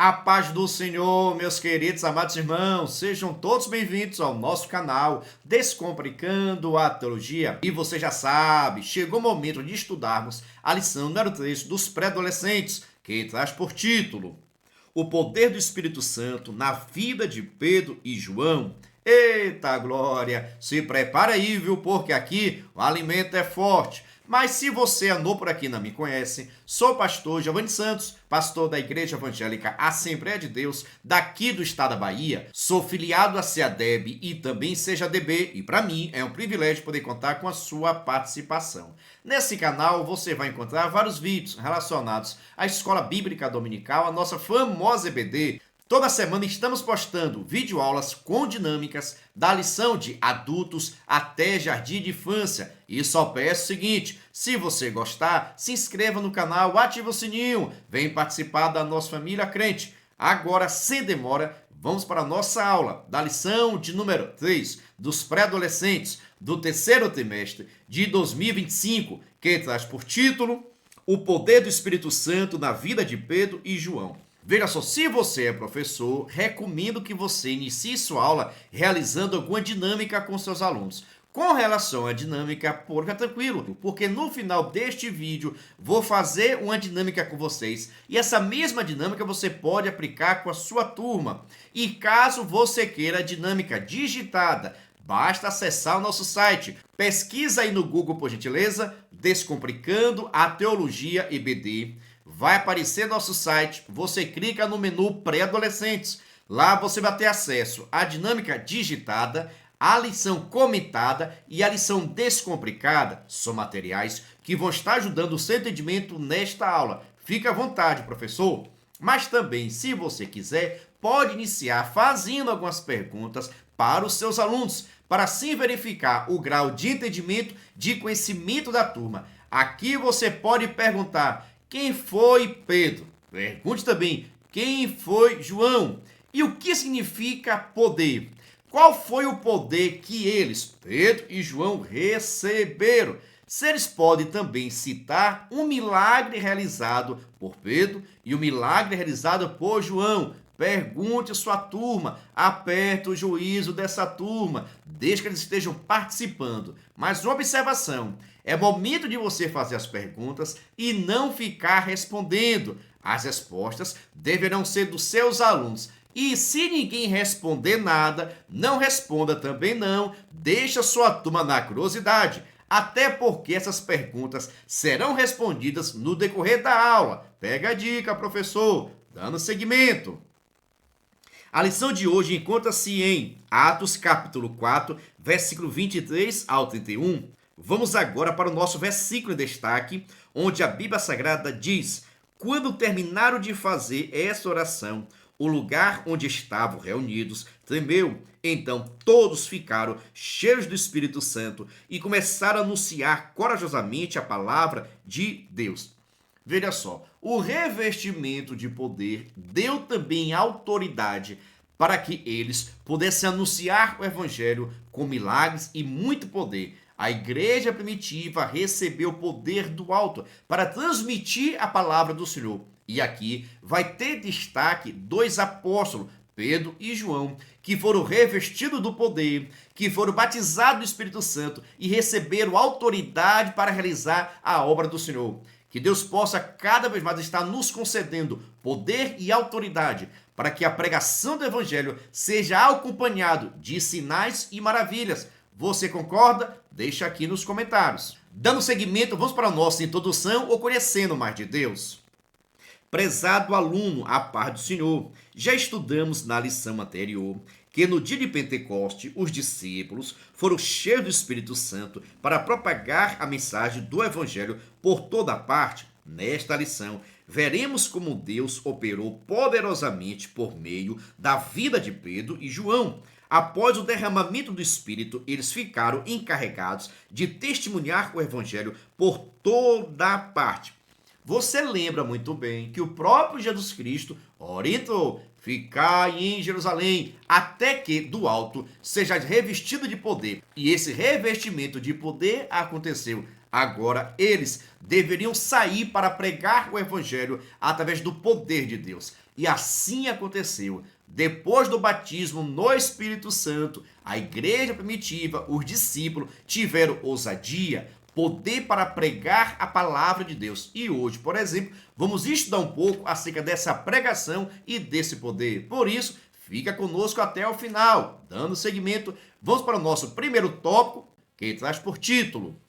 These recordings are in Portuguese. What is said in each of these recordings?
A paz do Senhor, meus queridos amados irmãos, sejam todos bem-vindos ao nosso canal Descomplicando a Teologia. E você já sabe, chegou o momento de estudarmos a lição número 3 dos pré-adolescentes, que traz por título O Poder do Espírito Santo na Vida de Pedro e João. Eita glória! Se prepara aí, viu? Porque aqui o alimento é forte. Mas se você andou por aqui e não me conhece, sou o pastor Giovanni Santos, pastor da Igreja Evangélica Assembleia de Deus, daqui do estado da Bahia. Sou filiado à CEADEB e também CEJADB, e para mim é um privilégio poder contar com a sua participação. Nesse canal você vai encontrar vários vídeos relacionados à Escola Bíblica Dominical, a nossa famosa EBD. Toda semana estamos postando videoaulas com dinâmicas da lição de adultos até jardim de infância. E só peço o seguinte, se você gostar, se inscreva no canal, ative o sininho, vem participar da nossa família crente. Agora, sem demora, vamos para a nossa aula da lição de número 3 dos pré-adolescentes do terceiro trimestre de 2025, que traz por título O Poder do Espírito Santo na Vida de Pedro e João. Veja só, se você é professor, recomendo que você inicie sua aula realizando alguma dinâmica com seus alunos. Com relação à dinâmica, fica tranquilo, porque no final deste vídeo vou fazer uma dinâmica com vocês e essa mesma dinâmica você pode aplicar com a sua turma. E caso você queira a dinâmica digitada, basta acessar o nosso site. Pesquisa aí no Google, por gentileza, Descomplicando a Teologia EBD. Vai aparecer nosso site, você clica no menu pré-adolescentes. Lá você vai ter acesso à dinâmica digitada, a lição comentada e a lição descomplicada. São materiais que vão estar ajudando o seu entendimento nesta aula. Fique à vontade, professor. Mas também, se você quiser, pode iniciar fazendo algumas perguntas para os seus alunos, para assim verificar o grau de entendimento, de conhecimento da turma. Aqui você pode perguntar: quem foi Pedro? Pergunte também: quem foi João? E o que significa poder? Qual foi o poder que eles, Pedro e João, receberam? Se eles podem também citar um milagre realizado por Pedro e um milagre realizado por João. Pergunte a sua turma, aperte o juízo dessa turma, desde que eles estejam participando. Mas uma observação, é momento de você fazer as perguntas e não ficar respondendo. As respostas deverão ser dos seus alunos. E se ninguém responder nada, não responda também não, deixa sua turma na curiosidade. Até porque essas perguntas serão respondidas no decorrer da aula. Pega a dica, professor, dando seguimento. A lição de hoje encontra-se em Atos capítulo 4, versículo 23 ao 31. Vamos agora para o nosso versículo em destaque, onde a Bíblia Sagrada diz: quando terminaram de fazer essa oração, o lugar onde estavam reunidos tremeu. Então todos ficaram cheios do Espírito Santo e começaram a anunciar corajosamente a palavra de Deus. Veja só, o revestimento de poder deu também autoridade para que eles pudessem anunciar o evangelho com milagres e muito poder. A igreja primitiva recebeu o poder do alto para transmitir a palavra do Senhor. E aqui vai ter destaque dois apóstolos, Pedro e João, que foram revestidos do poder, que foram batizados do Espírito Santo e receberam autoridade para realizar a obra do Senhor. Que Deus possa cada vez mais estar nos concedendo poder e autoridade para que a pregação do Evangelho seja acompanhado de sinais e maravilhas. Você concorda? Deixa aqui nos comentários. Dando seguimento, vamos para a nossa introdução ou conhecendo mais de Deus. Prezado aluno, a paz do Senhor, já estudamos na lição anterior que no dia de Pentecoste os discípulos foram cheios do Espírito Santo para propagar a mensagem do Evangelho por toda parte. Nesta lição, veremos como Deus operou poderosamente por meio da vida de Pedro e João. Após o derramamento do Espírito, eles ficaram encarregados de testemunhar o Evangelho por toda parte. Você lembra muito bem que o próprio Jesus Cristo orientou: ficai em Jerusalém, até que do alto seja revestido de poder. E esse revestimento de poder aconteceu. Agora eles deveriam sair para pregar o evangelho através do poder de Deus. E assim aconteceu. Depois do batismo no Espírito Santo, a igreja primitiva, os discípulos, tiveram ousadia, poder para pregar a palavra de Deus. E hoje, por exemplo, vamos estudar um pouco acerca dessa pregação e desse poder. Por isso, fica conosco até o final. Dando seguimento, vamos para o nosso primeiro tópico, que traz por título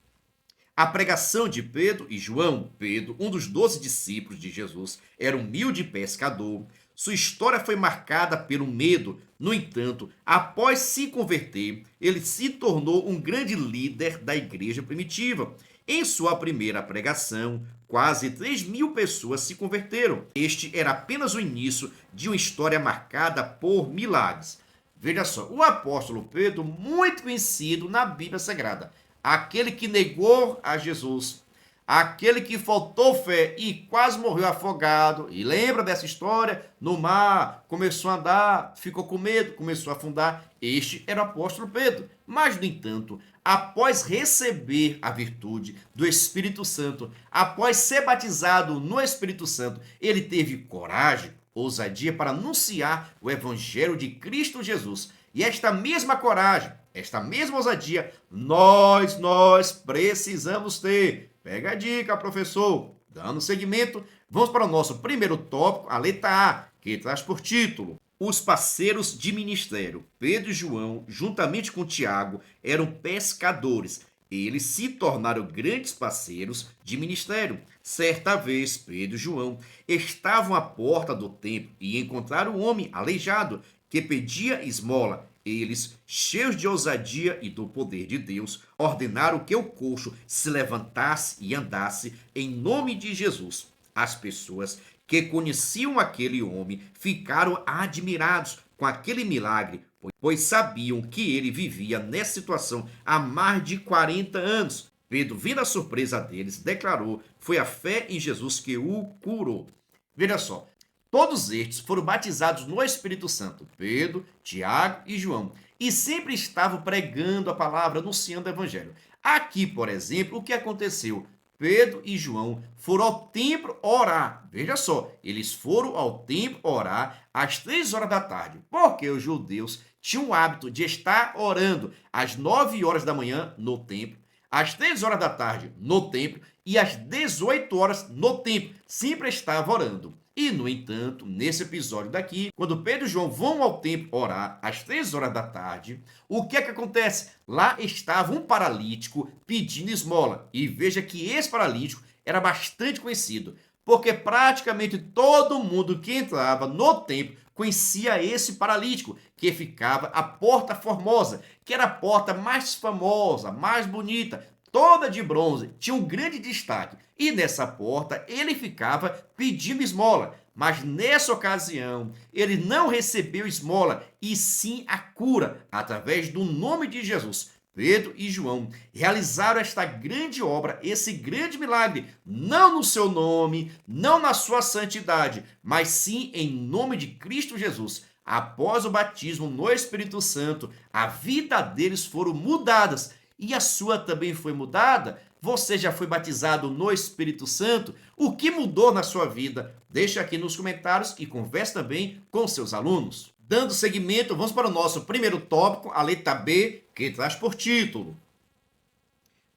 a pregação de Pedro e João. Pedro, um dos 12 discípulos de Jesus, era humilde pescador. Sua história foi marcada pelo medo. No entanto, após se converter, ele se tornou um grande líder da igreja primitiva. Em sua primeira pregação, quase 3.000 pessoas se converteram. Este era apenas o início de uma história marcada por milagres. Veja só, o apóstolo Pedro, muito conhecido na Bíblia Sagrada, aquele que negou a Jesus, aquele que faltou fé e quase morreu afogado. E lembra dessa história? No mar, começou a andar, ficou com medo, começou a afundar. Este era o apóstolo Pedro. Mas, no entanto, após receber a virtude do Espírito Santo, após ser batizado no Espírito Santo, ele teve coragem, ousadia para anunciar o evangelho de Cristo Jesus. E esta mesma coragem, esta mesma ousadia, nós precisamos ter. Pega a dica, professor. Dando seguimento, vamos para o nosso primeiro tópico, a letra A, que traz por título os parceiros de ministério. Pedro e João, juntamente com Tiago, eram pescadores. Eles se tornaram grandes parceiros de ministério. Certa vez, Pedro e João estavam à porta do templo e encontraram um homem aleijado que pedia esmola. Eles, cheios de ousadia e do poder de Deus, ordenaram que o coxo se levantasse e andasse em nome de Jesus. As pessoas que conheciam aquele homem ficaram admirados com aquele milagre, pois sabiam que ele vivia nessa situação há mais de 40 anos. Pedro, vendo a surpresa deles, declarou: foi a fé em Jesus que o curou. Veja só, todos estes foram batizados no Espírito Santo, Pedro, Tiago e João, e sempre estavam pregando a palavra, anunciando o evangelho. Aqui, por exemplo, o que aconteceu? Pedro e João foram ao templo orar. Veja só, eles foram ao templo orar às 3 horas da tarde, porque os judeus tinham o hábito de estar orando às 9 horas da manhã no templo, às 3 horas da tarde no templo e às 18 horas no templo. Sempre estava orando. E, no entanto, nesse episódio daqui, quando Pedro e João vão ao templo orar às 3 horas da tarde, o que é que acontece? Lá estava um paralítico pedindo esmola. E veja que esse paralítico era bastante conhecido, porque praticamente todo mundo que entrava no templo conhecia esse paralítico, que ficava à Porta Formosa, que era a porta mais famosa, mais bonita, toda de bronze, tinha um grande destaque. E nessa porta ele ficava pedindo esmola. Mas nessa ocasião ele não recebeu esmola, e sim a cura, através do nome de Jesus. Pedro e João realizaram esta grande obra, esse grande milagre, não no seu nome, não na sua santidade, mas sim em nome de Cristo Jesus. Após o batismo no Espírito Santo, a vida deles foram mudadas. E a sua também foi mudada? Você já foi batizado no Espírito Santo? O que mudou na sua vida? Deixa aqui nos comentários e converse também com seus alunos. Dando seguimento, vamos para o nosso primeiro tópico, a letra B, que traz por título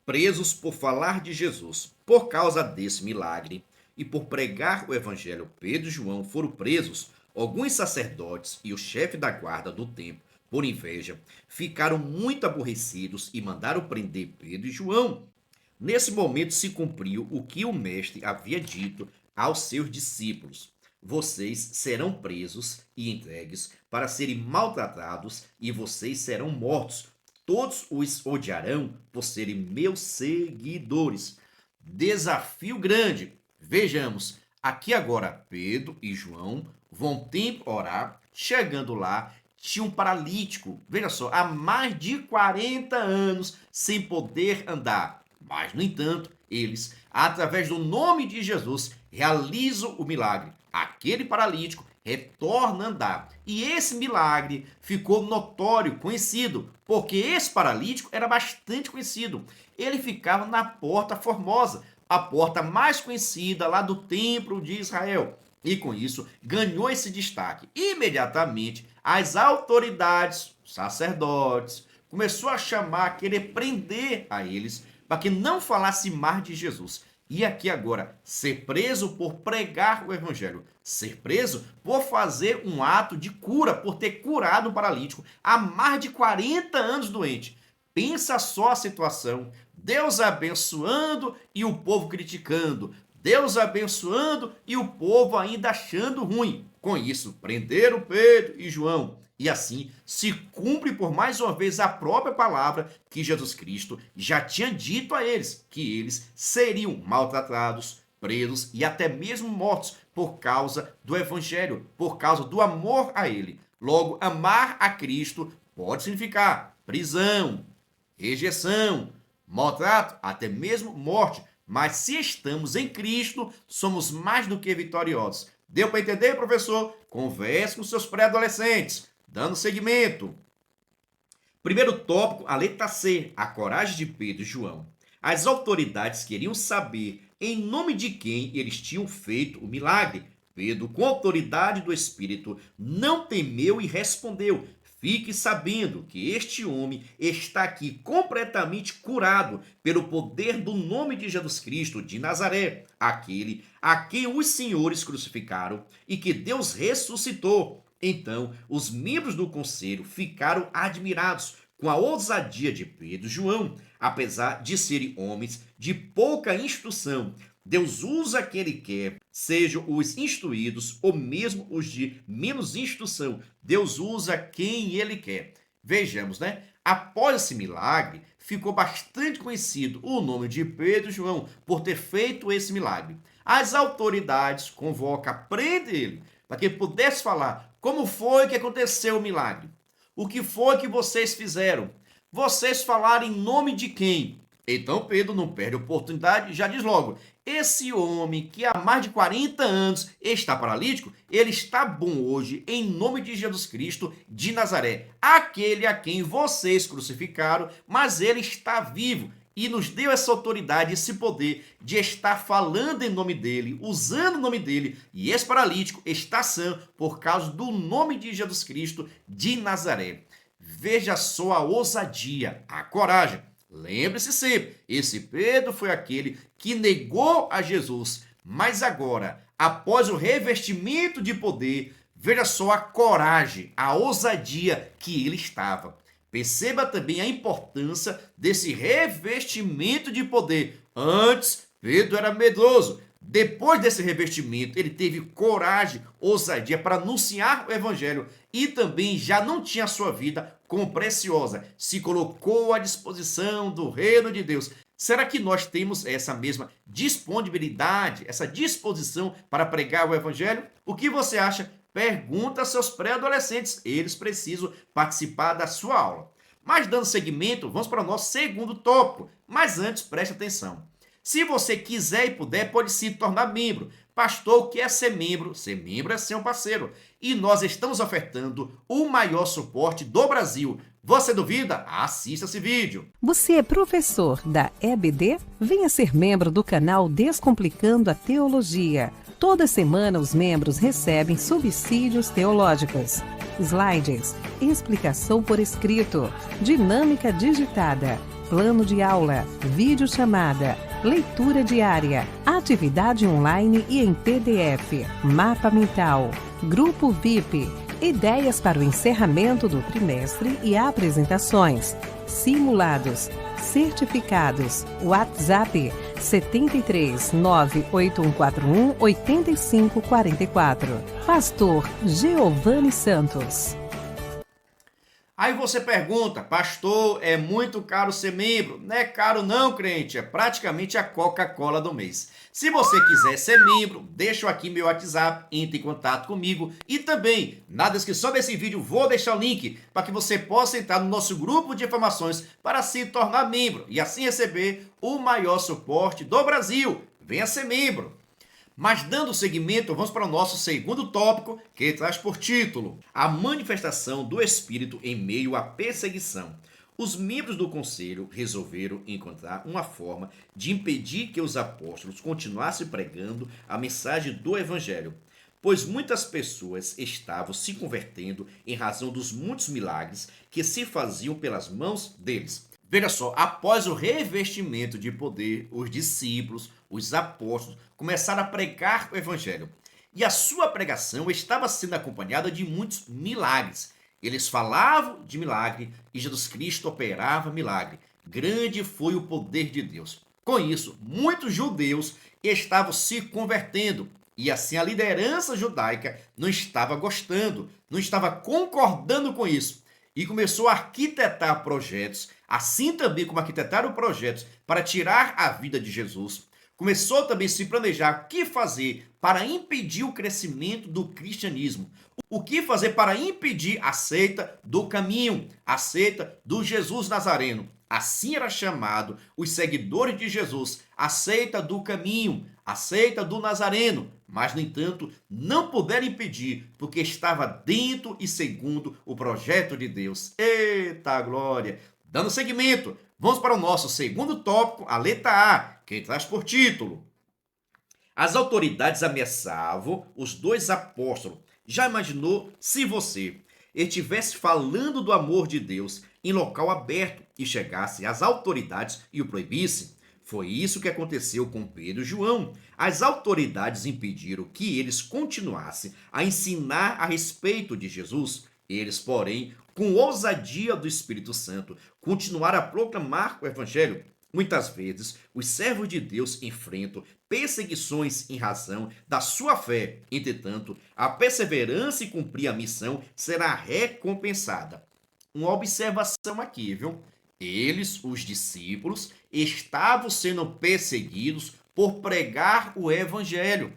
presos por falar de Jesus. Por causa desse milagre e por pregar o evangelho, Pedro e João foram presos. Alguns sacerdotes e o chefe da guarda do templo, por inveja, ficaram muito aborrecidos e mandaram prender Pedro e João. Nesse momento se cumpriu o que o mestre havia dito aos seus discípulos: vocês serão presos e entregues para serem maltratados, e vocês serão mortos. Todos os odiarão por serem meus seguidores. Desafio grande. Vejamos, aqui agora Pedro e João vão ao templo orar. Chegando lá, tinha um paralítico, veja só, há mais de 40 anos sem poder andar. Mas, no entanto, eles, através do nome de Jesus, realizam o milagre. Aquele paralítico retorna a andar. E esse milagre ficou notório, conhecido, porque esse paralítico era bastante conhecido. Ele ficava na Porta Formosa, a porta mais conhecida lá do Templo de Israel. E com isso ganhou esse destaque. Imediatamente as autoridades, sacerdotes, começou a chamar, a querer prender a eles para que não falasse mais de Jesus. E aqui agora, ser preso por pregar o evangelho, ser preso por fazer um ato de cura, por ter curado um paralítico há mais de 40 anos doente. Pensa só a situação, Deus abençoando e o povo criticando, Deus abençoando e o povo ainda achando ruim. Com isso, prenderam Pedro e João. E assim se cumpre por mais uma vez a própria palavra que Jesus Cristo já tinha dito a eles, que eles seriam maltratados, presos e até mesmo mortos por causa do evangelho, por causa do amor a ele. Logo, amar a Cristo pode significar prisão, rejeição, maltrato, até mesmo morte. Mas se estamos em Cristo, somos mais do que vitoriosos. Deu para entender, professor? Converse com seus pré-adolescentes. Dando seguimento. Primeiro tópico, a letra C, a coragem de Pedro e João. As autoridades queriam saber em nome de quem eles tinham feito o milagre. Pedro, com a autoridade do Espírito, não temeu e respondeu: fique sabendo que este homem está aqui completamente curado pelo poder do nome de Jesus Cristo de Nazaré, aquele a quem os senhores crucificaram e que Deus ressuscitou. Então, os membros do conselho ficaram admirados com a ousadia de Pedro e João, apesar de serem homens de pouca instrução. Deus usa quem ele quer, sejam os instruídos ou mesmo os de menos instrução. Deus usa quem ele quer. Vejamos, né? Após esse milagre, ficou bastante conhecido o nome de Pedro e João por ter feito esse milagre. As autoridades convocam, prendem ele, para que ele pudesse falar como foi que aconteceu o milagre. O que foi que vocês fizeram? Vocês falaram em nome de quem? Então Pedro não perde a oportunidade e já diz logo: esse homem que há mais de 40 anos está paralítico, ele está bom hoje em nome de Jesus Cristo de Nazaré, aquele a quem vocês crucificaram, mas ele está vivo e nos deu essa autoridade, esse poder de estar falando em nome dele, usando o nome dele, e esse paralítico está sã por causa do nome de Jesus Cristo de Nazaré. Veja só a ousadia, a coragem. Lembre-se sempre, esse Pedro foi aquele que negou a Jesus, mas agora, após o revestimento de poder, veja só a coragem, a ousadia que ele estava. Perceba também a importância desse revestimento de poder. Antes, Pedro era medroso. Depois desse revestimento, ele teve coragem, ousadia para anunciar o evangelho e também já não tinha sua vida como preciosa. Se colocou à disposição do reino de Deus. Será que nós temos essa mesma disponibilidade, essa disposição para pregar o evangelho? O que você acha? Pergunta aos seus pré-adolescentes, eles precisam participar da sua aula. Mas dando seguimento, vamos para o nosso segundo tópico. Mas antes, preste atenção. Se você quiser e puder, pode se tornar membro. Pastor, o que é ser membro? Ser membro é ser um parceiro. E nós estamos ofertando o maior suporte do Brasil. Você duvida? Assista esse vídeo. Você é professor da EBD? Venha ser membro do canal Descomplicando a Teologia. Toda semana os membros recebem subsídios teológicos, slides, explicação por escrito, dinâmica digitada, plano de aula, videochamada, leitura diária, atividade online e em PDF, mapa mental, grupo VIP, ideias para o encerramento do trimestre e apresentações, simulados, certificados, WhatsApp 73 98141 8544. Pastor Geovani Santos. Aí você pergunta: pastor, é muito caro ser membro? Não é caro não, crente, é praticamente a Coca-Cola do mês. Se você quiser ser membro, deixa aqui meu WhatsApp, entre em contato comigo e também na descrição desse vídeo vou deixar o link para que você possa entrar no nosso grupo de informações para se tornar membro e assim receber o maior suporte do Brasil. Venha ser membro! Mas dando seguimento, vamos para o nosso segundo tópico, que traz por título: a manifestação do Espírito em meio à perseguição. Os membros do conselho resolveram encontrar uma forma de impedir que os apóstolos continuassem pregando a mensagem do Evangelho. pois muitas pessoas estavam se convertendo em razão dos muitos milagres que se faziam pelas mãos deles. Veja só, após o revestimento de poder, os discípulos, os apóstolos, começaram a pregar o evangelho. E a sua pregação estava sendo acompanhada de muitos milagres. Eles falavam de milagre e Jesus Cristo operava milagre. Grande foi o poder de Deus. Com isso, muitos judeus estavam se convertendo. E assim a liderança judaica não estava gostando, não estava concordando com isso. E começou a arquitetar projetos, assim também como arquitetaram projetos para tirar a vida de Jesus. Começou também a se planejar o que fazer para impedir o crescimento do cristianismo. O que fazer para impedir a seita do caminho, a seita do Jesus Nazareno. Assim era chamado os seguidores de Jesus, a seita do caminho, a seita do Nazareno. Mas, no entanto, não puderam impedir, porque estava dentro e segundo o projeto de Deus. Eita glória! Dando seguimento, vamos para o nosso segundo tópico, a letra A, que traz por título: as autoridades ameaçavam os dois apóstolos. Já imaginou se você estivesse falando do amor de Deus em local aberto e chegasse às autoridades e o proibisse? Foi isso que aconteceu com Pedro e João. As autoridades impediram que eles continuassem a ensinar a respeito de Jesus. Eles, porém, com ousadia do Espírito Santo, continuaram a proclamar o Evangelho. Muitas vezes, os servos de Deus enfrentam perseguições em razão da sua fé. Entretanto, a perseverança em cumprir a missão será recompensada. Uma observação aqui, viu? Eles, os discípulos, estavam sendo perseguidos por pregar o Evangelho.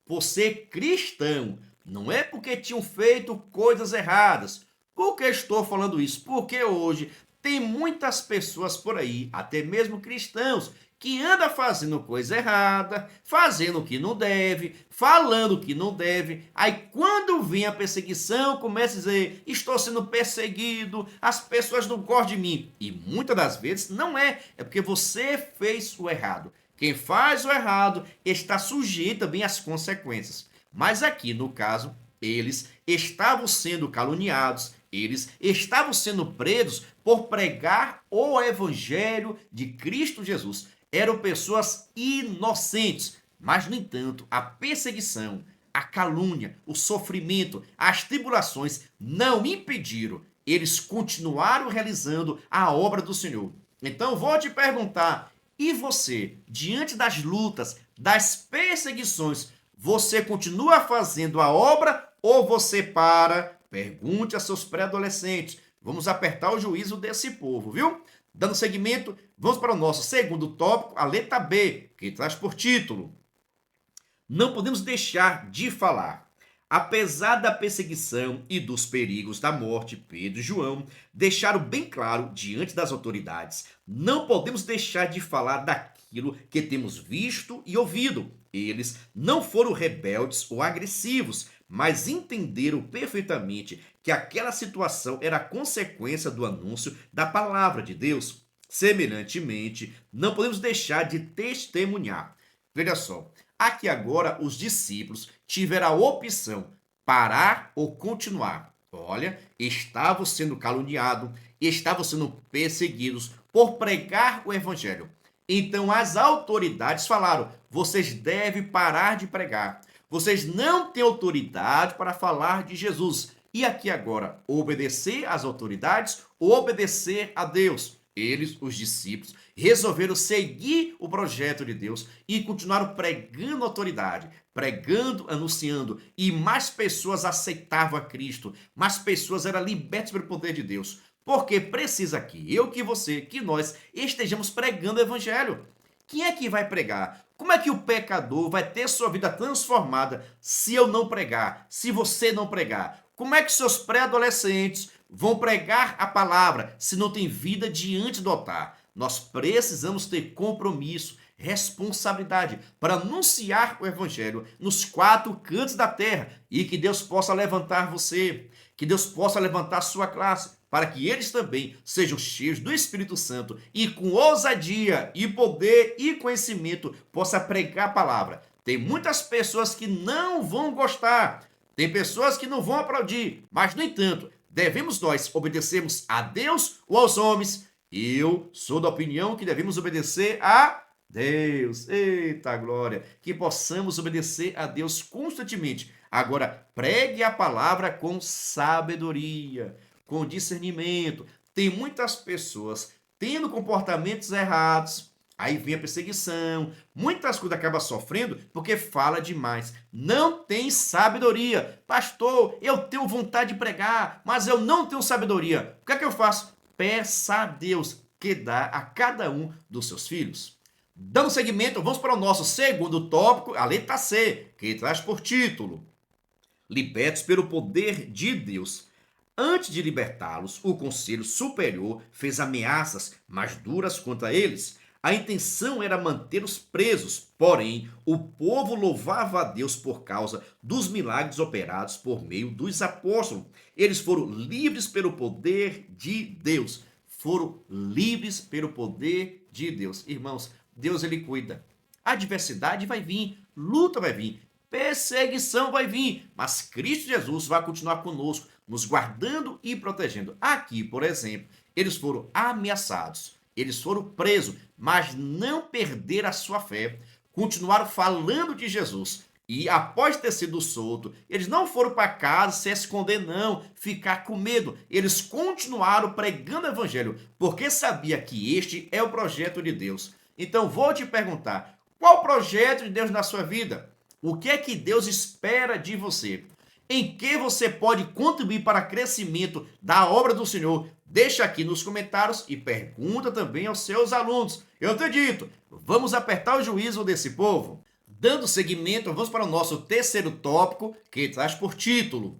Por ser cristão, não é porque tinham feito coisas erradas. Por que estou falando isso? Porque hoje tem muitas pessoas por aí, até mesmo cristãos, que andam fazendo coisa errada, fazendo o que não deve, falando o que não deve. Aí quando vem a perseguição, começa a dizer: estou sendo perseguido, as pessoas não gostam de mim. E muitas das vezes não é porque você fez o errado. Quem faz o errado está sujeito também às consequências. Mas aqui, no caso, eles estavam sendo caluniados, eles estavam sendo presos por pregar o evangelho de Cristo Jesus. Eram pessoas inocentes, mas, no entanto, a perseguição, a calúnia, o sofrimento, as tribulações não impediram. Eles continuaram realizando a obra do Senhor. Então, vou te perguntar, e você, diante das lutas, das perseguições, você continua fazendo a obra ou você para? Pergunte a seus pré-adolescentes. Vamos apertar o juízo desse povo, viu? Dando seguimento, vamos para o nosso segundo tópico, a letra B, que traz por título: não podemos deixar de falar. Apesar da perseguição e dos perigos da morte, Pedro e João deixaram bem claro diante das autoridades: não podemos deixar de falar daquilo que temos visto e ouvido. Eles não foram rebeldes ou agressivos, mas entenderam perfeitamente que aquela situação era consequência do anúncio da palavra de Deus. Semelhantemente, não podemos deixar de testemunhar. Veja só, aqui agora os discípulos tiveram a opção: parar ou continuar. Olha, estavam sendo caluniados, estavam sendo perseguidos por pregar o evangelho. Então as autoridades falaram: vocês devem parar de pregar. Vocês não têm autoridade para falar de Jesus. E aqui agora, obedecer às autoridades ou obedecer a Deus? Eles, os discípulos, resolveram seguir o projeto de Deus e continuaram pregando autoridade, pregando, anunciando, e mais pessoas aceitavam a Cristo, mais pessoas eram libertas pelo poder de Deus. Porque precisa que eu, que você, que nós estejamos pregando o evangelho. Quem é que vai pregar? Como é que o pecador vai ter sua vida transformada se eu não pregar, se você não pregar? Como é que seus pré-adolescentes vão pregar a palavra se não tem vida diante do altar? Nós precisamos ter compromisso, responsabilidade para anunciar o evangelho nos 4 cantos da terra, e que Deus possa levantar você, que Deus possa levantar sua classe, para que eles também sejam cheios do Espírito Santo e com ousadia e poder e conhecimento possa pregar a palavra, Tem muitas pessoas que não vão gostar, tem pessoas que não vão aplaudir, mas, no entanto, devemos nós obedecermos a Deus ou aos homens? Eu sou da opinião que devemos obedecer a Deus. Eita glória! Que possamos obedecer a Deus constantemente. Agora, pregue a palavra com sabedoria, com discernimento. Tem muitas pessoas tendo comportamentos errados. Aí vem a perseguição, muitas coisas acaba sofrendo porque fala demais. Não tem sabedoria. Pastor, eu tenho vontade de pregar, mas eu não tenho sabedoria. O que é que eu faço? Peça a Deus que dá a cada um dos seus filhos. Dando seguimento, vamos para o nosso segundo tópico, a letra C, que traz por título: Libertos pelo poder de Deus. Antes de libertá-los, o Conselho Superior fez ameaças mais duras contra eles. A intenção era mantê-los presos, porém, o povo louvava a Deus por causa dos milagres operados por meio dos apóstolos. Eles foram livres pelo poder de Deus. Foram livres pelo poder de Deus. Irmãos, Deus ele cuida. Adversidade vai vir, luta vai vir, perseguição vai vir, mas Cristo Jesus vai continuar conosco, nos guardando e protegendo. Aqui, por exemplo, eles foram ameaçados. Eles foram presos, mas não perderam a sua fé. Continuaram falando de Jesus. E após ter sido solto, eles não foram para casa se esconder, não, ficar com medo. Eles continuaram pregando o evangelho, porque sabia que este é o projeto de Deus. Então vou te perguntar, qual o projeto de Deus na sua vida? O que é que Deus espera de você? Em que você pode contribuir para o crescimento da obra do Senhor? Deixa aqui nos comentários e pergunta também aos seus alunos. Eu te dito, vamos apertar o juízo desse povo? Dando seguimento, vamos para o nosso terceiro tópico, que traz por título: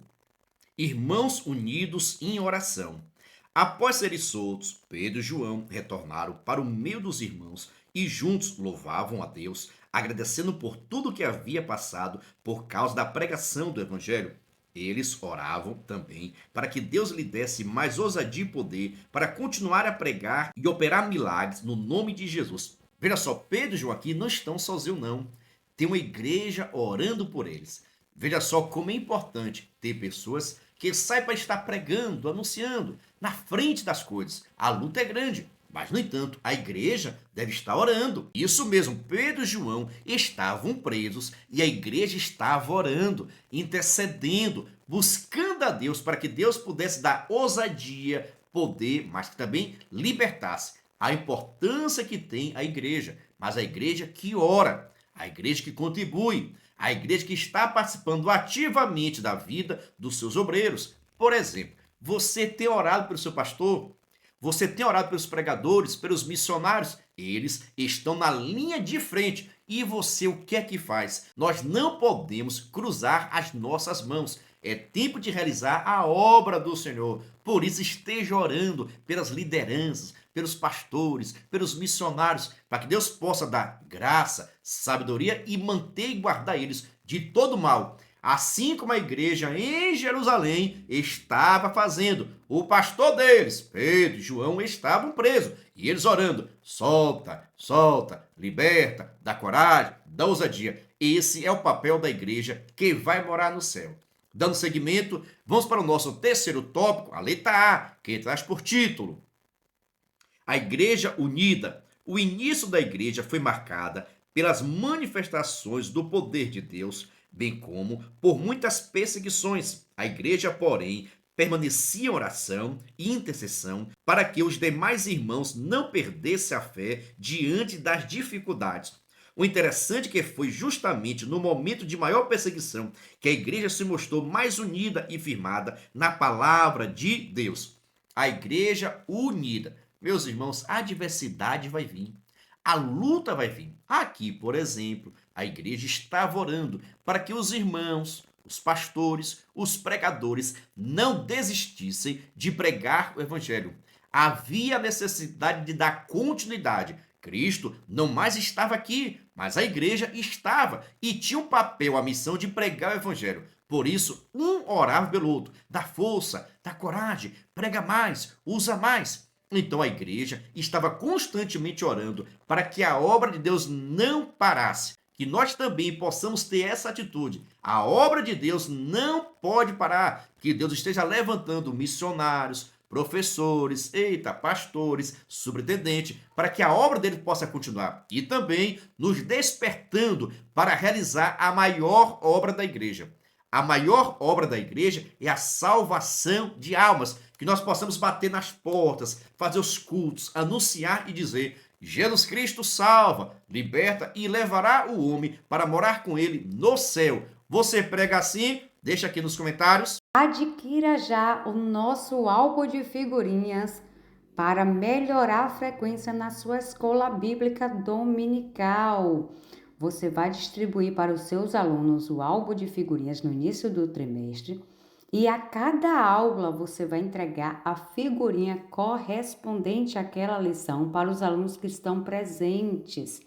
Irmãos unidos em oração. Após serem soltos, Pedro e João retornaram para o meio dos irmãos e juntos louvavam a Deus, agradecendo por tudo que havia passado por causa da pregação do Evangelho. Eles oravam também para que Deus lhe desse mais ousadia e poder para continuar a pregar e operar milagres no nome de Jesus. Veja só, Pedro e João aqui não estão sozinhos não. Tem uma igreja orando por eles. Veja só como é importante ter pessoas que saibam para estar pregando, anunciando, na frente das coisas. A luta é grande. Mas, no entanto, a igreja deve estar orando. Isso mesmo, Pedro e João estavam presos e a igreja estava orando, intercedendo, buscando a Deus para que Deus pudesse dar ousadia, poder, mas que também libertasse. A importância que tem a igreja, mas a igreja que ora, a igreja que contribui, a igreja que está participando ativamente da vida dos seus obreiros. Por exemplo, você tem orado pelo seu pastor? Você tem orado pelos pregadores, pelos missionários? Eles estão na linha de frente. E você o que é que faz? Nós não podemos cruzar as nossas mãos. É tempo de realizar a obra do Senhor. Por isso esteja orando pelas lideranças, pelos pastores, pelos missionários, para que Deus possa dar graça, sabedoria e manter e guardar eles de todo mal. Assim como a igreja em Jerusalém estava fazendo. O pastor deles, Pedro e João, estavam presos. E eles orando: solta, solta, liberta, dá coragem, dá ousadia. Esse é o papel da igreja que vai morar no céu. Dando seguimento, vamos para o nosso terceiro tópico, a letra A, que traz por título: A Igreja Unida. O início da igreja foi marcada pelas manifestações do poder de Deus, bem como por muitas perseguições. A igreja, porém, permanecia em oração e intercessão para que os demais irmãos não perdessem a fé diante das dificuldades. O interessante é que foi justamente no momento de maior perseguição que a igreja se mostrou mais unida e firmada na palavra de Deus. A igreja unida. Meus irmãos, a adversidade vai vir. A luta vai vir. Aqui, por exemplo, a igreja estava orando para que os irmãos, os pastores, os pregadores não desistissem de pregar o evangelho. Havia necessidade de dar continuidade. Cristo não mais estava aqui, mas a igreja estava e tinha um papel, a missão de pregar o evangelho. Por isso, um orava pelo outro. Dá força, dá coragem, prega mais, usa mais. Então a igreja estava constantemente orando para que a obra de Deus não parasse, que nós também possamos ter essa atitude. A obra de Deus não pode parar, que Deus esteja levantando missionários, professores, pastores, superintendente, para que a obra dele possa continuar. E também nos despertando para realizar a maior obra da igreja. A maior obra da igreja é a salvação de almas, que nós possamos bater nas portas, fazer os cultos, anunciar e dizer: Jesus Cristo salva, liberta e levará o homem para morar com ele no céu. Você prega assim? Deixa aqui nos comentários. Adquira já o nosso álbum de figurinhas para melhorar a frequência na sua escola bíblica dominical. Você vai distribuir para os seus alunos o álbum de figurinhas no início do trimestre e a cada aula você vai entregar a figurinha correspondente àquela lição para os alunos que estão presentes,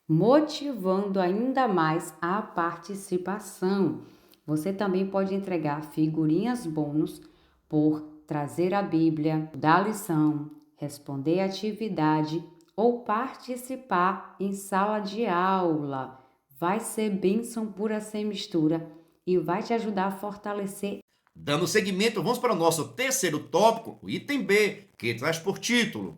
motivando ainda mais a participação. Você também pode entregar figurinhas bônus por trazer a Bíblia, dar lição, responder atividade ou participar em sala de aula. Vai ser bênção pura sem mistura e vai te ajudar a fortalecer. Dando seguimento, vamos para o nosso terceiro tópico, o item B, que traz por título: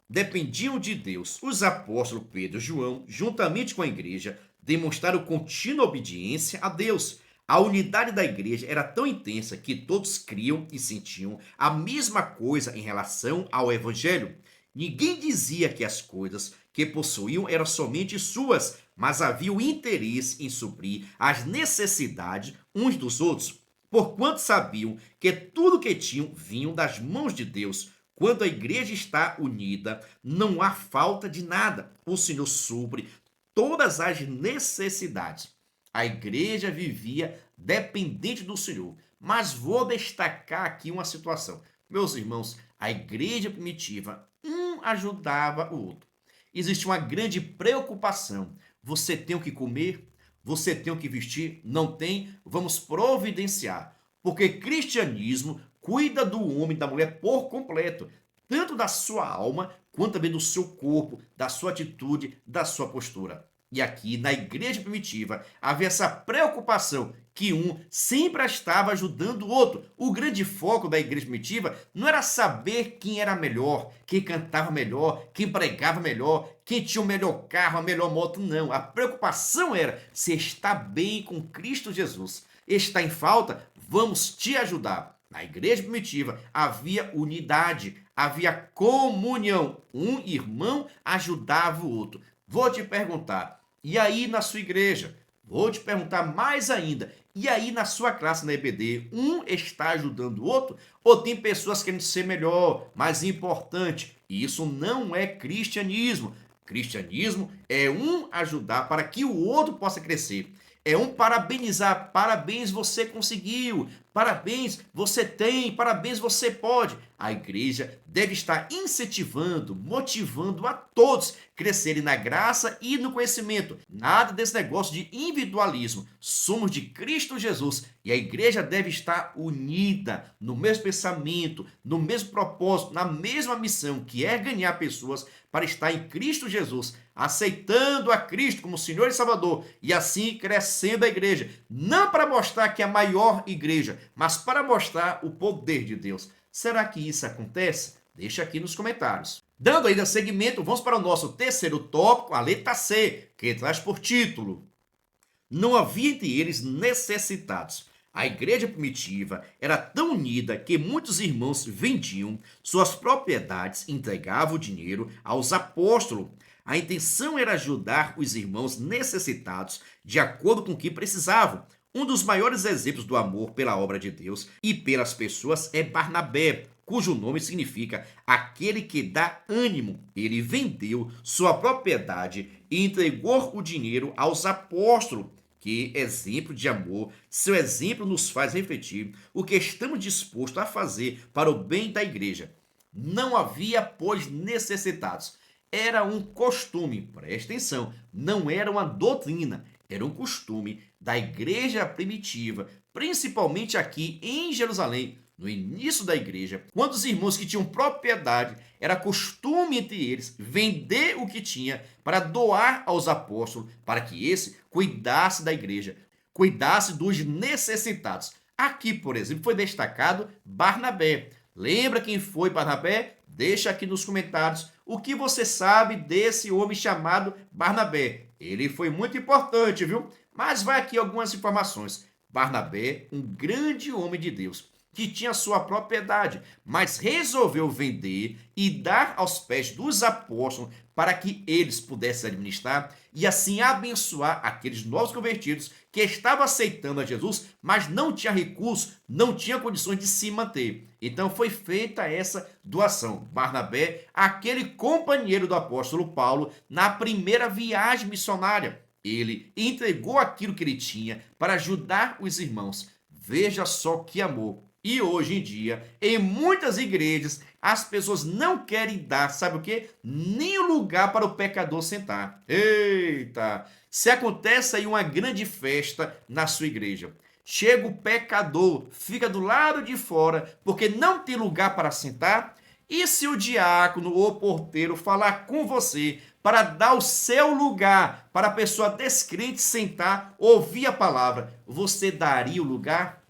dependiam de Deus. Os apóstolos Pedro e João, juntamente com a igreja, demonstraram contínua obediência a Deus. A unidade da igreja era tão intensa que todos criam e sentiam a mesma coisa em relação ao evangelho. Ninguém dizia que as coisas que possuíam eram somente suas, mas havia o interesse em suprir as necessidades uns dos outros, porquanto sabiam que tudo que tinham vinham das mãos de Deus. Quando a igreja está unida, não há falta de nada. O Senhor supre todas as necessidades. A igreja vivia dependente do Senhor. Mas vou destacar aqui uma situação. Meus irmãos, a igreja primitiva, um ajudava o outro. Existe uma grande preocupação. Você tem o que comer? Você tem o que vestir? Não tem? Vamos providenciar. Porque cristianismo cuida do homem e da mulher por completo, tanto da sua alma, quanto também do seu corpo, da sua atitude, da sua postura. E aqui na igreja primitiva havia essa preocupação que um sempre estava ajudando o outro. O grande foco da igreja primitiva não era saber quem era melhor, quem cantava melhor, quem pregava melhor, quem tinha o melhor carro, a melhor moto, não. A preocupação era se está bem com Cristo Jesus. Está em falta? Vamos te ajudar. Na igreja primitiva havia unidade, havia comunhão. Um irmão ajudava o outro. Vou te perguntar, e aí na sua igreja? Vou te perguntar mais ainda, e aí na sua classe na EBD, um está ajudando o outro? Ou tem pessoas querendo ser melhor, mais importante? E isso não é cristianismo. Cristianismo é um ajudar para que o outro possa crescer. É um parabenizar. Parabéns, você conseguiu. Parabéns, você tem. Parabéns, você pode. A igreja deve estar incentivando, motivando a todos crescerem na graça e no conhecimento. Nada desse negócio de individualismo. Somos de Cristo Jesus e a igreja deve estar unida no mesmo pensamento, no mesmo propósito, na mesma missão, que é ganhar pessoas para estar em Cristo Jesus, aceitando a Cristo como Senhor e Salvador e assim crescendo a igreja. Não para mostrar que é a maior igreja, mas para mostrar o poder de Deus. Será que isso acontece? Deixa aqui nos comentários. Dando ainda seguimento, vamos para o nosso terceiro tópico, a letra C, que traz por título: não havia entre eles necessitados. A igreja primitiva era tão unida que muitos irmãos vendiam suas propriedades e entregavam o dinheiro aos apóstolos. A intenção era ajudar os irmãos necessitados de acordo com o que precisavam. Um dos maiores exemplos do amor pela obra de Deus e pelas pessoas é Barnabé, cujo nome significa aquele que dá ânimo. Ele vendeu sua propriedade e entregou o dinheiro aos apóstolos. Que exemplo de amor! Seu exemplo nos faz refletir o que estamos dispostos a fazer para o bem da igreja. Não havia, pois, necessitados. Era um costume, preste atenção, não era uma doutrina, era um costume da igreja primitiva, principalmente aqui em Jerusalém. No início da igreja, quando os irmãos que tinham propriedade, era costume entre eles vender o que tinha para doar aos apóstolos, para que esse cuidasse da igreja, cuidasse dos necessitados. Aqui, por exemplo, foi destacado Barnabé. Lembra quem foi Barnabé? Deixa aqui nos comentários o que você sabe desse homem chamado Barnabé. Ele foi muito importante, viu? Mas vai aqui algumas informações. Barnabé, um grande homem de Deus, que tinha sua propriedade, mas resolveu vender e dar aos pés dos apóstolos para que eles pudessem administrar e assim abençoar aqueles novos convertidos que estavam aceitando a Jesus, mas não tinha recursos, não tinha condições de se manter. Então foi feita essa doação. Barnabé, aquele companheiro do apóstolo Paulo na primeira viagem missionária, ele entregou aquilo que ele tinha para ajudar os irmãos. Veja só que amor. E hoje em dia, em muitas igrejas, as pessoas não querem dar, sabe o quê? Nem o lugar para o pecador sentar. Eita! Se acontece aí uma grande festa na sua igreja, chega o pecador, fica do lado de fora, porque não tem lugar para sentar, e se o diácono ou porteiro falar com você para dar o seu lugar para a pessoa descrente sentar, ouvir a palavra, você daria o lugar?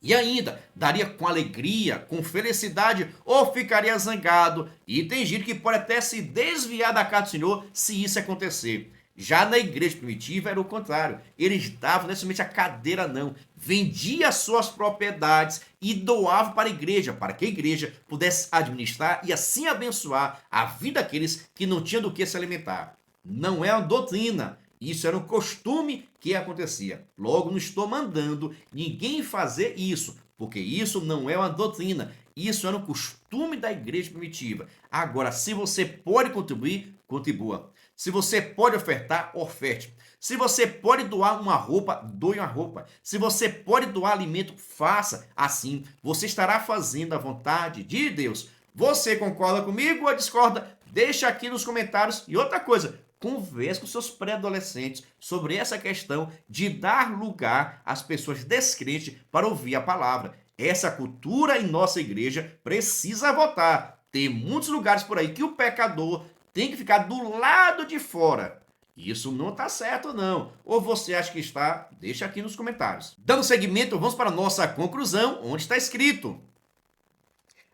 E ainda, daria com alegria, com felicidade, ou ficaria zangado? E tem gente que pode até se desviar da casa do Senhor se isso acontecer. Já na igreja primitiva era o contrário. Eles davam não somente a cadeira, não. Vendia suas propriedades e doavam para a igreja, para que a igreja pudesse administrar e assim abençoar a vida daqueles que não tinham do que se alimentar. Não é uma doutrina. Isso era um costume que acontecia. Logo, não estou mandando ninguém fazer isso, porque isso não é uma doutrina. Isso era um costume da igreja primitiva. Agora, se você pode contribuir, contribua. Se você pode ofertar, oferte. Se você pode doar uma roupa, doe uma roupa. Se você pode doar alimento, faça. Assim, você estará fazendo a vontade de Deus. Você concorda comigo ou discorda? Deixa aqui nos comentários. E outra coisa, converse com seus pré-adolescentes sobre essa questão de dar lugar às pessoas descrentes para ouvir a palavra. Essa cultura em nossa igreja precisa voltar. Tem muitos lugares por aí que o pecador tem que ficar do lado de fora. Isso não está certo, não. Ou você acha que está? Deixa aqui nos comentários. Dando seguimento, vamos para a nossa conclusão, onde está escrito: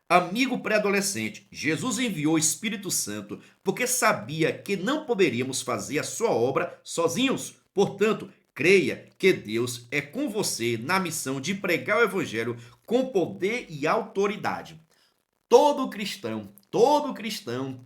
amigo pré-adolescente, Jesus enviou o Espírito Santo porque sabia que não poderíamos fazer a sua obra sozinhos. Portanto, creia que Deus é com você na missão de pregar o Evangelho com poder e autoridade. Todo cristão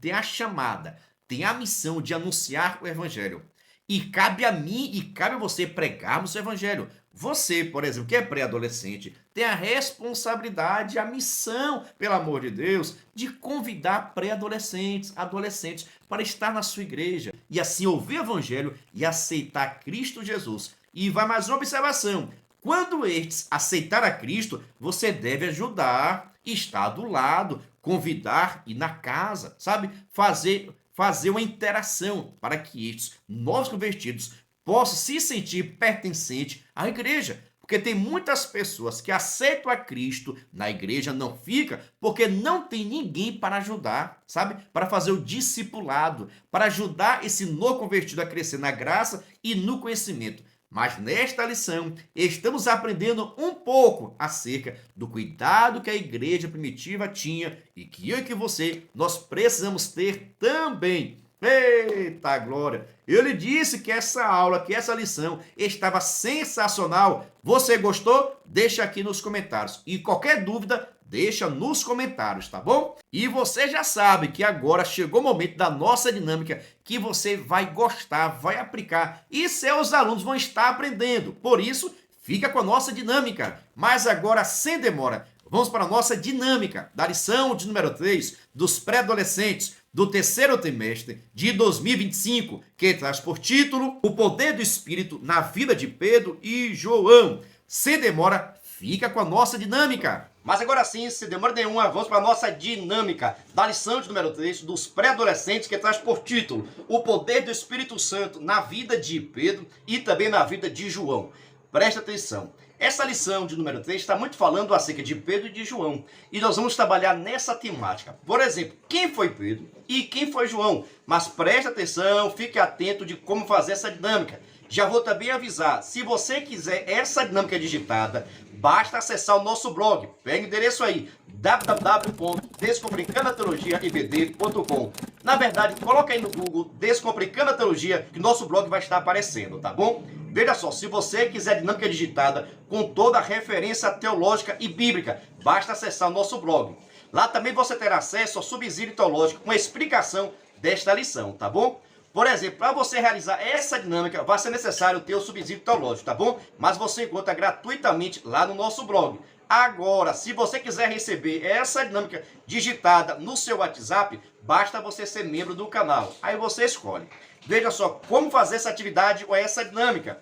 tem a chamada, tem a missão de anunciar o Evangelho. E cabe a mim e cabe a você pregarmos o Evangelho. Você, por exemplo, que é pré-adolescente, tem a responsabilidade, a missão, pelo amor de Deus, de convidar pré-adolescentes, adolescentes, para estar na sua igreja e assim ouvir o Evangelho e aceitar Cristo Jesus. E vai mais uma observação: quando estes aceitar a Cristo, você deve ajudar, estar do lado, convidar, ir na casa, sabe? Fazer uma interação para que estes novos convertidos possam se sentir pertencentes à igreja. Porque tem muitas pessoas que aceitam a Cristo, na igreja não fica, porque não tem ninguém para ajudar, sabe? Para fazer o discipulado, para ajudar esse novo convertido a crescer na graça e no conhecimento. Mas nesta lição, estamos aprendendo um pouco acerca do cuidado que a igreja primitiva tinha e que eu e que você, nós precisamos ter também. Eita glória! Eu lhe disse que essa aula, que essa lição estava sensacional. Você gostou? Deixa aqui nos comentários. E qualquer dúvida, deixa nos comentários, tá bom? E você já sabe que agora chegou o momento da nossa dinâmica que você vai gostar, vai aplicar e seus alunos vão estar aprendendo. Por isso, fica com a nossa dinâmica. Mas agora, sem demora, vamos para a nossa dinâmica da lição de número 3 dos pré-adolescentes do terceiro trimestre de 2025, que traz por título O Poder do Espírito na Vida de Pedro e João. Sem demora, fica com a nossa dinâmica. Mas agora sim, sem demora nenhuma, vamos para a nossa dinâmica da lição de número 3 dos pré-adolescentes, que traz por título O Poder do Espírito Santo na Vida de Pedro e também na vida de João. presta atenção. Essa lição de número 3 está muito falando acerca de Pedro e de João. E nós vamos trabalhar nessa temática. Por exemplo, quem foi Pedro e quem foi João? Mas presta atenção, fique atento de como fazer essa dinâmica. Já vou também avisar, se você quiser essa dinâmica digitada, basta acessar o nosso blog. Pega o endereço aí, www.descomplicandoateologiaebd.com. Na verdade, coloca aí no Google Descomplicando a Teologia, que nosso blog vai estar aparecendo, tá bom? Veja só, se você quiser dinâmica digitada com toda a referência teológica e bíblica, basta acessar o nosso blog. Lá também você terá acesso ao subsídio teológico com a explicação desta lição, tá bom? Por exemplo, para você realizar essa dinâmica, vai ser necessário ter o subsídio teológico, tá bom? Mas você encontra gratuitamente lá no nosso blog. Agora, se você quiser receber essa dinâmica digitada no seu WhatsApp, basta você ser membro do canal. Aí você escolhe. Veja só como fazer essa atividade ou essa dinâmica.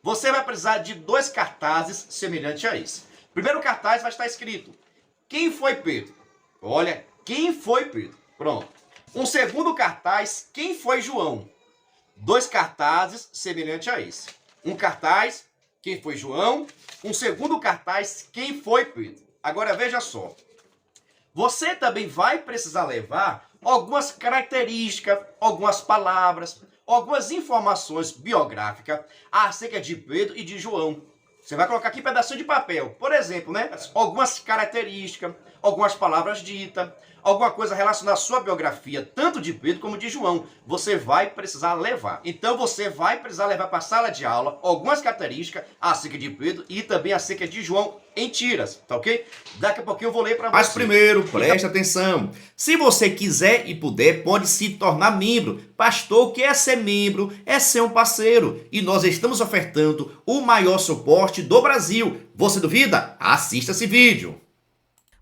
Você vai precisar de 2 cartazes semelhantes a esse. Primeiro cartaz vai estar escrito: quem foi Pedro? Olha, quem foi Pedro? Pronto. Um segundo cartaz, quem foi João? 2 cartazes semelhantes a esse. Um cartaz, quem foi João? Um segundo cartaz, quem foi Pedro? Agora veja só. Você também vai precisar levar algumas características, algumas palavras, algumas informações biográficas acerca de Pedro e de João. Você vai colocar aqui um pedacinho de papel. Por exemplo, né? Algumas características, algumas palavras ditas, alguma coisa relacionada à sua biografia, tanto de Pedro como de João, você vai precisar levar. Então você vai precisar levar para a sala de aula algumas características acerca de Pedro e também acerca de João em tiras, tá ok? Daqui a pouquinho eu vou ler para você. Mas primeiro, preste atenção. Se você quiser e puder, pode se tornar membro. Pastor, o que é ser membro? É ser um parceiro. E nós estamos ofertando o maior suporte do Brasil. Você duvida? Assista esse vídeo.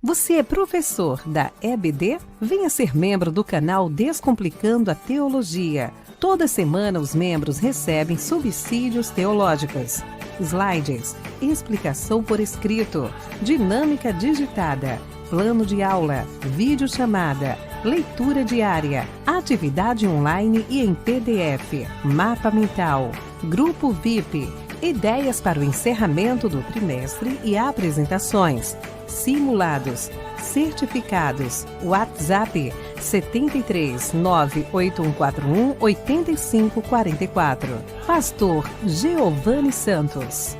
Você é professor da EBD? Venha ser membro do canal Descomplicando a Teologia. Toda semana os membros recebem subsídios teológicos, slides, explicação por escrito, dinâmica digitada, plano de aula, videochamada, leitura diária, atividade online e em PDF, mapa mental, grupo VIP, ideias para o encerramento do trimestre e apresentações, simulados, certificados, WhatsApp 73 98141 8544. Pastor Giovanni Santos.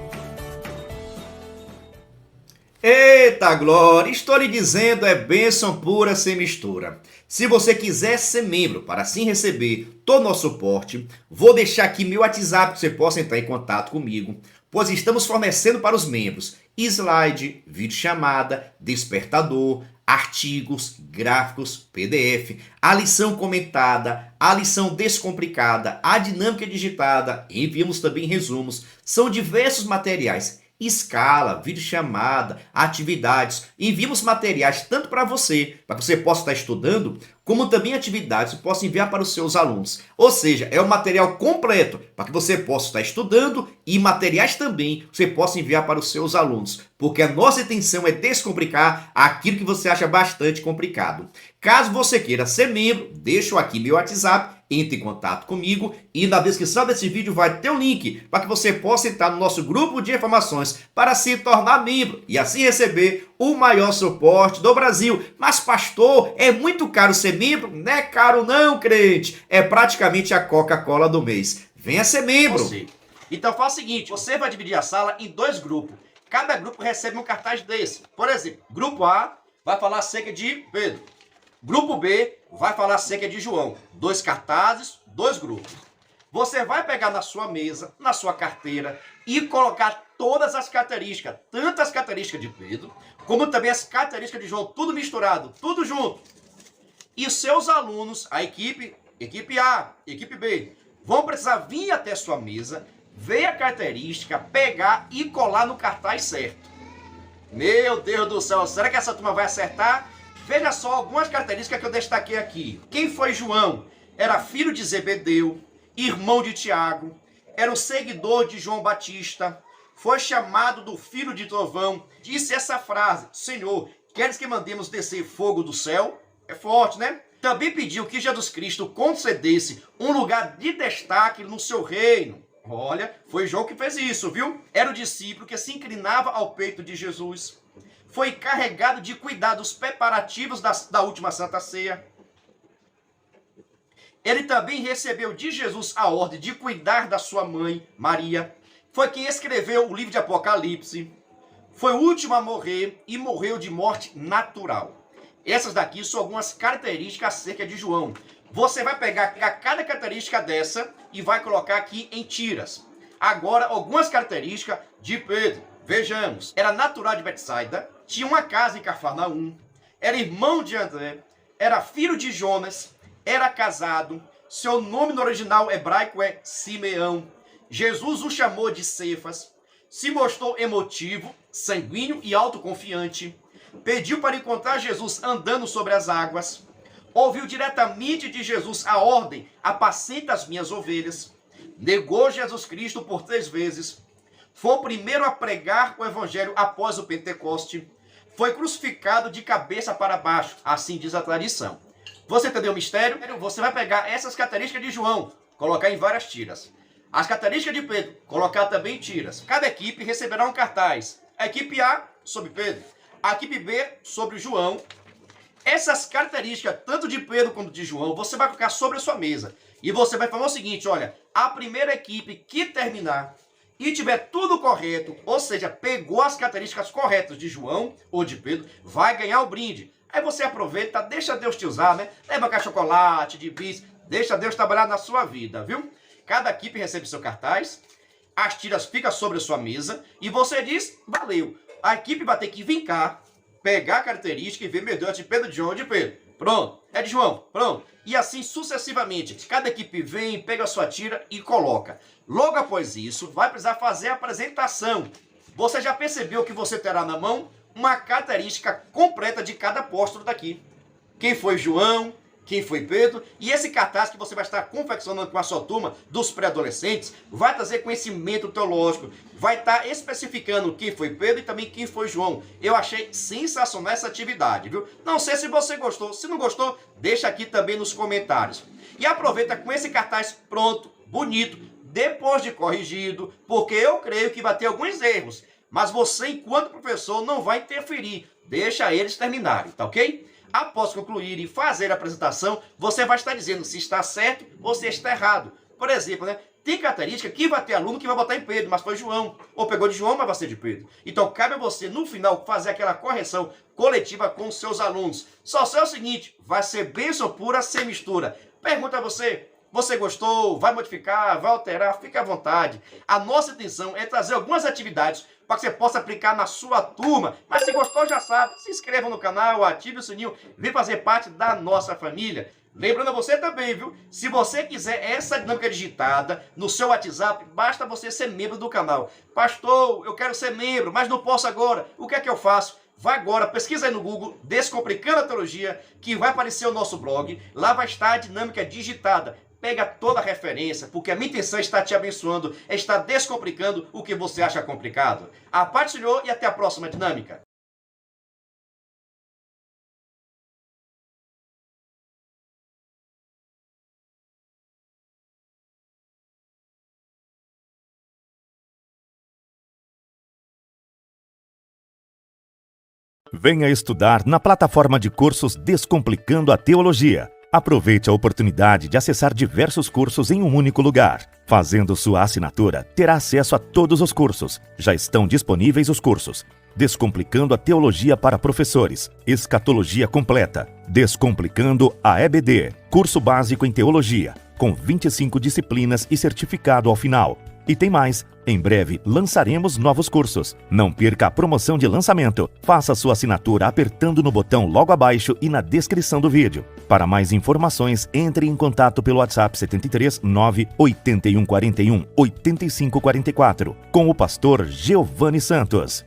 Eita glória, estou lhe dizendo, é bênção pura sem mistura. Se você quiser ser membro para assim receber todo o nosso suporte, vou deixar aqui meu WhatsApp que você possa entrar em contato comigo, pois estamos fornecendo para os membros slide, videochamada, despertador, artigos, gráficos, PDF, a lição comentada, a lição descomplicada, a dinâmica digitada, enviamos também resumos, são diversos materiais. Escala, videochamada, atividades. Enviamos materiais tanto para você possa estar estudando, como também atividades que possa enviar para os seus alunos. Ou seja, é um material completo para que você possa estar estudando e materiais também que você possa enviar para os seus alunos. Porque a nossa intenção é descomplicar aquilo que você acha bastante complicado. Caso você queira ser membro, deixo aqui meu WhatsApp. Entre em contato comigo e na descrição desse vídeo vai ter um link para que você possa entrar no nosso grupo de informações para se tornar membro e assim receber o maior suporte do Brasil. Mas pastor, é muito caro ser membro? Não é caro não, crente. É praticamente a Coca-Cola do mês. Venha ser membro. Então faz o seguinte, você vai dividir a sala em 2 grupos. Cada grupo recebe um cartaz desse. Por exemplo, grupo A vai falar acerca de Pedro. Grupo B vai falar acerca de João. 2 cartazes, 2 grupos. Você vai pegar na sua mesa, na sua carteira e colocar todas as características, tanto as características de Pedro, como também as características de João, tudo misturado, tudo junto. E os seus alunos, a equipe A, equipe B, vão precisar vir até a sua mesa, ver a característica, pegar e colar no cartaz certo. Meu Deus do céu, será que essa turma vai acertar? Veja só algumas características que eu destaquei aqui. Quem foi João? Era filho de Zebedeu, irmão de Tiago, era um seguidor de João Batista, foi chamado do filho de trovão, disse essa frase: Senhor, queres que mandemos descer fogo do céu? É forte, né? Também pediu que Jesus Cristo concedesse um lugar de destaque no seu reino. Olha, foi João que fez isso, viu? Era o discípulo que se inclinava ao peito de Jesus. Foi carregado de cuidar dos preparativos da última Santa Ceia. Ele também recebeu de Jesus a ordem de cuidar da sua mãe, Maria. Foi quem escreveu o livro de Apocalipse. Foi o último a morrer e morreu de morte natural. Essas daqui são algumas características acerca de João. Você vai pegar cada característica dessa e vai colocar aqui em tiras. Agora, algumas características de Pedro. Vejamos. Era natural de Betsaida, tinha uma casa em Cafarnaum, era irmão de André, era filho de Jonas, era casado, seu nome no original hebraico é Simeão. Jesus o chamou de Cefas, se mostrou emotivo, sanguíneo e autoconfiante, pediu para encontrar Jesus andando sobre as águas, ouviu diretamente de Jesus a ordem: apacenta as minhas ovelhas, negou Jesus Cristo por 3 vezes, foi o primeiro a pregar o evangelho após o Pentecoste, foi crucificado de cabeça para baixo, assim diz a tradição. Você entendeu o mistério? Você vai pegar essas características de João, colocar em várias tiras. As características de Pedro, colocar também em tiras. Cada equipe receberá um cartaz. A equipe A sobre Pedro, a equipe B sobre João. Essas características, tanto de Pedro quanto de João, você vai colocar sobre a sua mesa. E você vai falar o seguinte: olha, a primeira equipe que terminar e tiver tudo correto, ou seja, pegou as características corretas de João ou de Pedro, vai ganhar o brinde. Aí você aproveita, deixa Deus te usar, né? Leva cá chocolate, de bis, deixa Deus trabalhar na sua vida, viu? Cada equipe recebe seu cartaz, as tiras ficam sobre a sua mesa e você diz: valeu. A equipe vai ter que vir cá, pegar a característica e ver: meu Deus, é de Pedro, de João, de Pedro. Pronto. É de João. Pronto. E assim sucessivamente. Cada equipe vem, pega a sua tira e coloca. Logo após isso, vai precisar fazer a apresentação. Você já percebeu que você terá na mão uma característica completa de cada apóstolo daqui. Quem foi João, quem foi Pedro, e esse cartaz que você vai estar confeccionando com a sua turma dos pré-adolescentes vai trazer conhecimento teológico, vai estar especificando quem foi Pedro e também quem foi João. Eu achei sensacional essa atividade, viu? Não sei se você gostou, se não gostou, deixa aqui também nos comentários. E aproveita com esse cartaz pronto, bonito, depois de corrigido, porque eu creio que vai ter alguns erros, mas você, enquanto professor, não vai interferir, deixa eles terminarem, tá ok? Após concluir e fazer a apresentação, você vai estar dizendo se está certo ou se está errado. Por exemplo, né? Tem característica que vai ter aluno que vai botar em Pedro, mas foi João. Ou pegou de João, mas vai ser de Pedro. Então, cabe a você, no final, fazer aquela correção coletiva com os seus alunos. Só sei o seguinte: vai ser bênção pura, sem mistura. Pergunta a você: você gostou? Vai modificar? Vai alterar? Fique à vontade. A nossa intenção é trazer algumas atividades para que você possa aplicar na sua turma. Mas se gostou, já sabe, se inscreva no canal, ative o sininho, vem fazer parte da nossa família. Lembrando a você também, viu? Se você quiser essa dinâmica digitada no seu WhatsApp, basta você ser membro do canal. Pastor, eu quero ser membro, mas não posso agora. O que é que eu faço? Vá agora, pesquisa aí no Google, Descomplicando a Teologia, que vai aparecer o nosso blog. Lá vai estar a dinâmica digitada. Pega toda a referência, porque a minha intenção é estar te abençoando, é estar descomplicando o que você acha complicado. A paz do Senhor e até a próxima dinâmica. Venha estudar na plataforma de cursos Descomplicando a Teologia. Aproveite a oportunidade de acessar diversos cursos em um único lugar. Fazendo sua assinatura, terá acesso a todos os cursos. Já estão disponíveis os cursos: Descomplicando a Teologia para Professores, Escatologia Completa, Descomplicando a EBD, curso básico em Teologia, com 25 disciplinas e certificado ao final. E tem mais, em breve lançaremos novos cursos. Não perca a promoção de lançamento. Faça sua assinatura apertando no botão logo abaixo e na descrição do vídeo. Para mais informações, entre em contato pelo WhatsApp 73 98141 8544 com o pastor Giovanni Santos.